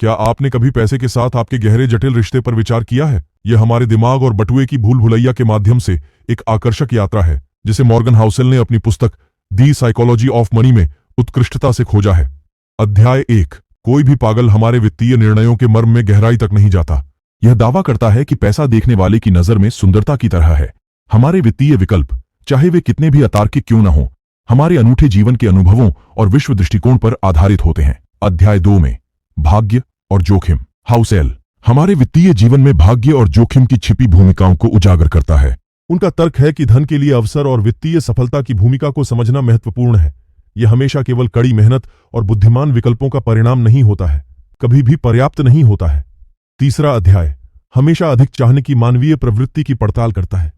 क्या आपने कभी पैसे के साथ आपके गहरे जटिल रिश्ते पर विचार किया है? यह हमारे दिमाग और बटुए की भूल भुलैया के माध्यम से एक आकर्षक यात्रा है, जिसे मॉर्गन हाउसेल ने अपनी पुस्तक दी साइकोलॉजी ऑफ मनी में उत्कृष्टता से खोजा है। अध्याय 1। कोई भी पागल हमारे वित्तीय निर्णयों के मर्म में गहराई तक नहीं जाता। यह दावा करता है कि पैसा देखने वाले की नजर में सुंदरता की तरह है। हमारे वित्तीय विकल्प, चाहे वे कितने भी अतार्किक क्यों न हों, हमारे अनूठे जीवन के अनुभवों और विश्व दृष्टिकोण पर आधारित होते हैं। अध्याय 2 में भाग्य और जोखिम। हाउसेल हमारे वित्तीय जीवन में भाग्य और जोखिम की छिपी भूमिकाओं को उजागर करता है। उनका तर्क है कि धन के लिए अवसर और वित्तीय सफलता की भूमिका को समझना महत्वपूर्ण है। यह हमेशा केवल कड़ी मेहनत और बुद्धिमान विकल्पों का परिणाम नहीं होता है, कभी भी पर्याप्त नहीं होता है। तीसरा अध्याय हमेशा अधिक चाहने की मानवीय प्रवृत्ति की पड़ताल करता है।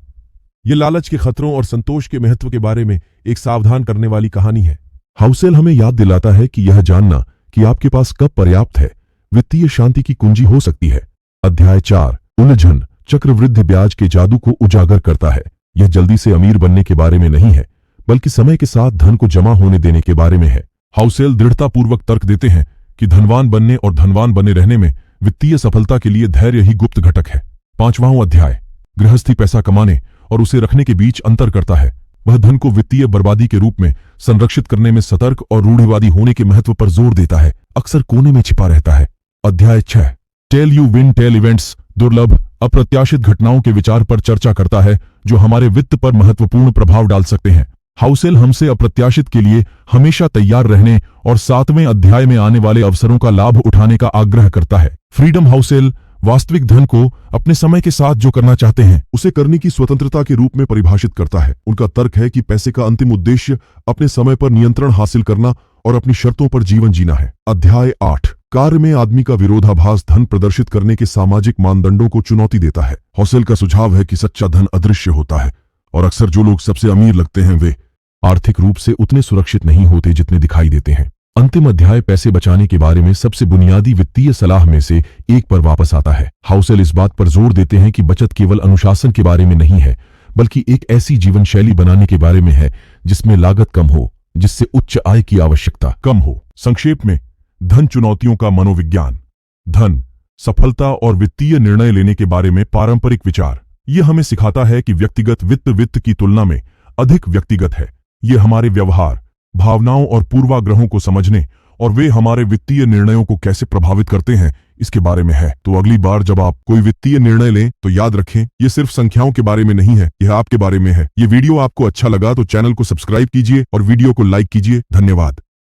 यह लालच के खतरों और संतोष के महत्व के बारे में एक सावधान करने वाली कहानी है। हाउसेल हमें याद दिलाता है कि यह जानना कि आपके पास कब पर्याप्त है, वित्तीय शांति की कुंजी हो सकती है। अध्याय 4 उलझन चक्रवृद्धि ब्याज के जादू को उजागर करता है। यह जल्दी से अमीर बनने के बारे में नहीं है, बल्कि समय के साथ धन को जमा होने देने के बारे में है। हाउसेल दृढ़तापूर्वक तर्क देते हैं कि धनवान बनने और धनवान बने रहने में वित्तीय सफलता के लिए धैर्य ही गुप्त घटक है। 5वां अध्याय गृहस्थी पैसा कमाने और उसे रखने के बीच अंतर करता है। वह धन को वित्तीय बर्बादी के रूप में संरक्षित करने में सतर्क और रूढ़िवादी होने के महत्व पर जोर देता है, अक्सर कोने में छिपा रहता है। अध्याय 6 tail you win tail events दुर्लभ अप्रत्याशित घटनाओं के विचार पर चर्चा करता है, जो हमारे वित्त पर महत्वपूर्ण प्रभाव डाल सकते हैं। हाउसेल हमसे अप्रत्याशित के लिए हमेशा तैयार रहने और 7वें अध्याय में आने वाले अवसरों का लाभ उठाने का आग्रह करता है। फ्रीडम हाउसेल वास्तविक धन को अपने समय के साथ जो करना चाहते हैं उसे करने की स्वतंत्रता के रूप में परिभाषित करता है। उनका तर्क है कि पैसे का अंतिम उद्देश्य अपने समय पर नियंत्रण हासिल करना और अपनी शर्तों पर जीवन जीना है। अध्याय 8 कार्य में आदमी का विरोधाभास धन प्रदर्शित करने के सामाजिक मानदंडों को चुनौती देता है। हाउसेल का सुझाव है कि सच्चा धन अदृश्य होता है और अक्सर जो लोग सबसे अमीर लगते हैं वे आर्थिक रूप से उतने सुरक्षित नहीं होते जितने दिखाई देते हैं। अंतिम अध्याय पैसे बचाने के बारे में सबसे बुनियादी वित्तीय सलाह में से एक पर वापस आता है। हाउसेल इस बात पर जोर देते हैं कि बचत केवल अनुशासन के बारे में नहीं है, बल्कि एक ऐसी जीवन शैली बनाने के बारे में है जिसमें लागत कम हो, जिससे उच्च आय की आवश्यकता कम हो। संक्षेप में, धन चुनौतियों का मनोविज्ञान, धन, सफलता और वित्तीय निर्णय लेने के बारे में पारंपरिक विचार। यह हमें सिखाता है कि व्यक्तिगत वित्त की तुलना में अधिक व्यक्तिगत है। ये हमारे व्यवहार, भावनाओं और पूर्वाग्रहों को समझने और वे हमारे वित्तीय निर्णयों को कैसे प्रभावित करते हैं इसके बारे में है। तो अगली बार जब आप कोई वित्तीय निर्णय लें तो याद रखें, ये सिर्फ संख्याओं के बारे में नहीं है, यह आपके बारे में है। ये वीडियो आपको अच्छा लगा तो चैनल को सब्सक्राइब कीजिए और वीडियो को लाइक कीजिए। धन्यवाद।